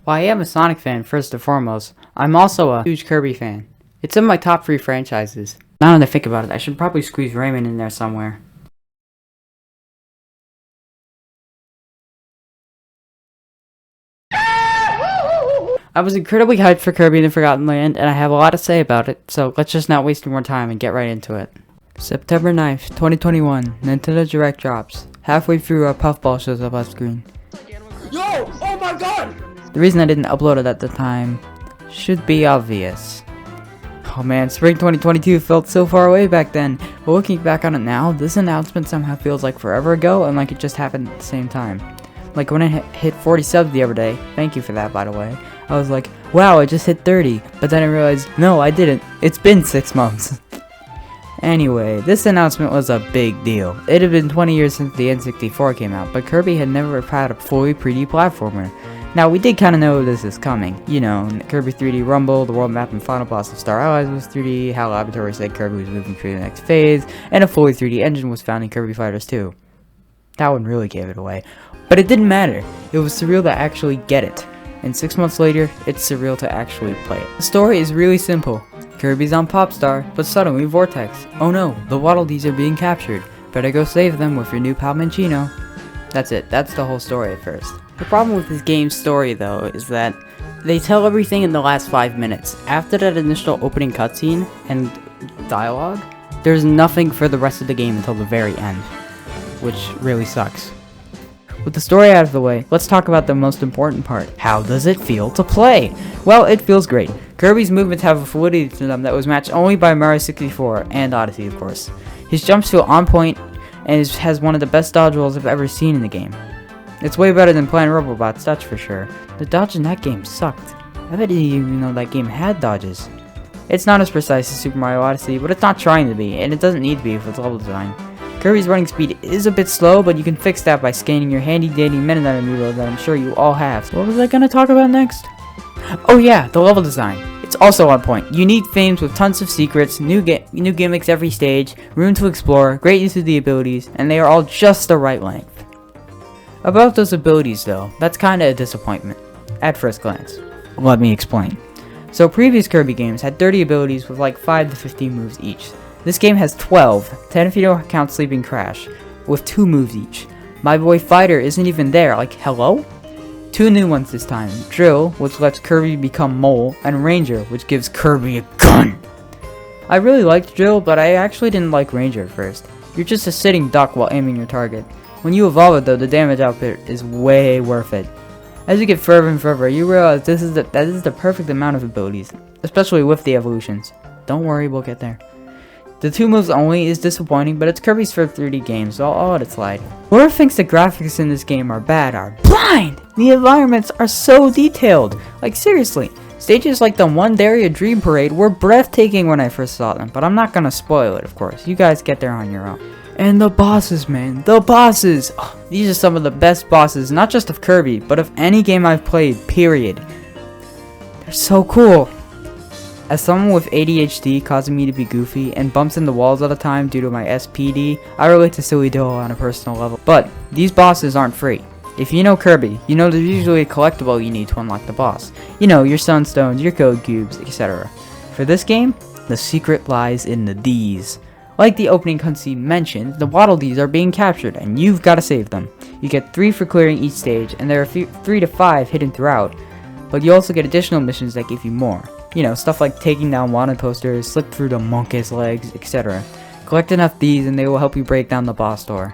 While I am a Sonic fan first and foremost, I'm also a huge Kirby fan. It's in my top 3 franchises. Now that I think about it, I should probably squeeze Rayman in there somewhere. I was incredibly hyped for Kirby in the Forgotten Land, and I have a lot to say about it, so let's just not waste more time and get right into it. September 9th, 2021, Nintendo Direct drops. Halfway through, a puffball shows up on screen. Yo! Oh my god! The reason I didn't upload it at the time should be obvious. Oh man, spring 2022 felt so far away back then, but looking back on it now, this announcement somehow feels like forever ago and like it just happened at the same time. Like when I hit 40 subs the other day, thank you for that by the way, I was like, wow, I just hit 30, but then I realized, no I didn't, it's been 6 months. Anyway, this announcement was a big deal. It had been 20 years since the N64 came out, but Kirby had never had a fully 3D platformer. Now, we did kind of know this is coming. You know, Kirby 3D Rumble, the world map and final boss of Star Allies was 3D, HAL Laboratory said Kirby was moving through the next phase, and a fully 3D engine was found in Kirby Fighters 2. That one really gave it away. But it didn't matter. It was surreal to actually get it. And 6 months later, it's surreal to actually play it. The story is really simple. Kirby's on Popstar, but suddenly Vortex. Oh no, the Waddle Dees are being captured. Better go save them with your new pal Minchino. That's it. That's the whole story at first. The problem with this game's story, though, is that they tell everything in the last 5 minutes. After that initial opening cutscene and dialogue, there's nothing for the rest of the game until the very end, which really sucks. With the story out of the way, let's talk about the most important part. How does it feel to play? Well, it feels great. Kirby's movements have a fluidity to them that was matched only by Mario 64 and Odyssey, of course. His jumps feel on point and has one of the best dodge rolls I've ever seen in the game. It's way better than playing Robobots, that's for sure. The dodge in that game sucked. I didn't even know that game had dodges. It's not as precise as Super Mario Odyssey, but it's not trying to be, and it doesn't need to be for its level design. Kirby's running speed is a bit slow, but you can fix that by scanning your handy-dandy Metadata amiibo that I'm sure you all have. So what was I gonna talk about next? Oh yeah, the level design. It's also on point. Unique themes with tons of secrets, new gimmicks every stage, room to explore, great use of the abilities, and they are all just the right length. About those abilities though, that's kinda a disappointment, at first glance. Let me explain. So previous Kirby games had 30 abilities with like 5 to 15 moves each. This game has 12, 10 if you don't count Sleeping Crash, with 2 moves each. My Boy Fighter isn't even there, like hello? 2 new ones this time, Drill, which lets Kirby become Mole, and Ranger, which gives Kirby a gun. I really liked Drill, but I actually didn't like Ranger at first. You're just a sitting duck while aiming your target. When you evolve it though, the damage output is way worth it. As you get further and further, you realize that this is the perfect amount of abilities, especially with the evolutions. Don't worry, we'll get there. The 2 moves only is disappointing, but it's Kirby's first 3D game, so I'll let it slide. Whoever thinks the graphics in this game are bad are blind! The environments are so detailed. Like seriously, stages like the Wonderia Dream Parade were breathtaking when I first saw them, but I'm not gonna spoil it, of course. You guys get there on your own. And the bosses, man, the bosses! Oh, these are some of the best bosses, not just of Kirby, but of any game I've played, period. They're so cool. As someone with ADHD causing me to be goofy and bumps into walls all the time due to my SPD, I relate to Silly Dillo on a personal level. But these bosses aren't free. If you know Kirby, you know there's usually a collectible you need to unlock the boss. You know, your Sunstones, your Code Cubes, etc. For this game, the secret lies in the D's. Like the opening cutscene mentioned, the Waddle Dees are being captured and you've got to save them. You get 3 for clearing each stage and there are 3 to 5 hidden throughout, but you also get additional missions that give you more. You know, stuff like taking down wanted posters, slip through the monkey's legs, etc. Collect enough these and they will help you break down the boss door.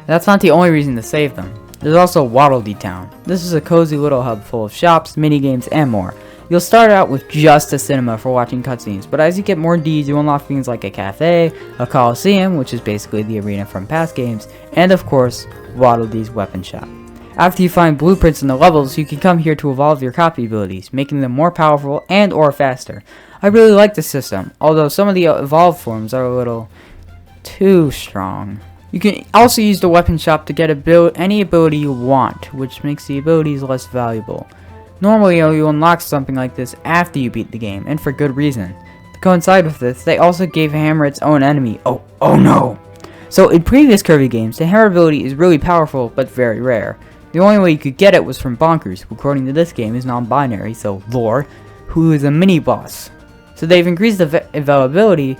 That's not the only reason to save them. There's also Waddle Dee Town. This is a cozy little hub full of shops, minigames, and more. You'll start out with just a cinema for watching cutscenes, but as you get more Ds, you unlock things like a cafe, a coliseum, which is basically the arena from past games, and of course, Waddle Dee's weapon shop. After you find blueprints in the levels, you can come here to evolve your copy abilities, making them more powerful and or faster. I really like this system, although some of the evolved forms are a little too strong. You can also use the weapon shop to get any ability you want, which makes the abilities less valuable. Normally you unlock something like this after you beat the game, and for good reason. To coincide with this, they also gave Hammer its own enemy. Oh no! So in previous Kirby games, the Hammer ability is really powerful, but very rare. The only way you could get it was from Bonkers, who according to this game is non-binary, so lore, who is a mini-boss. So they've increased the availability,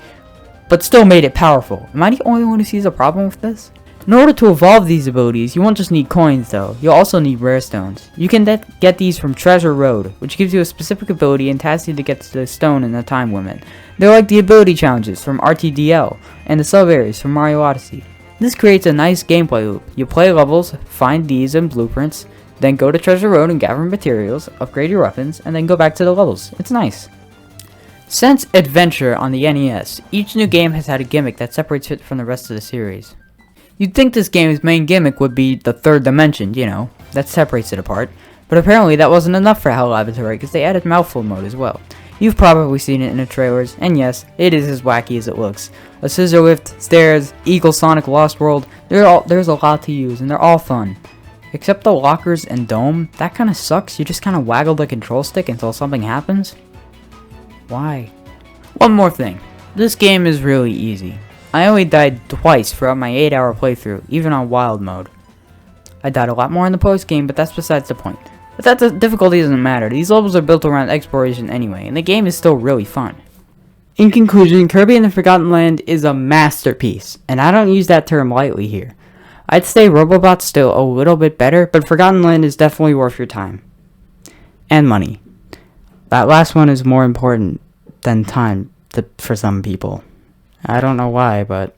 but still made it powerful. Am I the only one who sees a problem with this? In order to evolve these abilities, you won't just need coins though, you'll also need rare stones. You can get these from Treasure Road, which gives you a specific ability and tasks you to get to the stone in a time limit. They're like the ability challenges from RTDL, and the sub-areas from Mario Odyssey. This creates a nice gameplay loop. You play levels, find these and blueprints, then go to Treasure Road and gather materials, upgrade your weapons, and then go back to the levels. It's nice. Since Adventure on the NES, each new game has had a gimmick that separates it from the rest of the series. You'd think this game's main gimmick would be the third dimension, you know, that separates it apart, but apparently that wasn't enough for Hell Laboratory because they added mouthful mode as well. You've probably seen it in the trailers, and yes, it is as wacky as it looks. A scissor lift, stairs, Eagle Sonic Lost World, there's a lot to use, and they're all fun. Except the lockers and dome, that kinda sucks. You just kinda waggle the control stick until something happens. Why? One more thing. This game is really easy. I only died twice throughout my 8-hour playthrough, even on wild mode. I died a lot more in the post game, but that's besides the point. But that difficulty doesn't matter. These levels are built around exploration anyway, and the game is still really fun. In conclusion, Kirby and the Forgotten Land is a masterpiece, and I don't use that term lightly here. I'd say Robobot's still a little bit better, but Forgotten Land is definitely worth your time. And money. That last one is more important than time for some people. I don't know why, but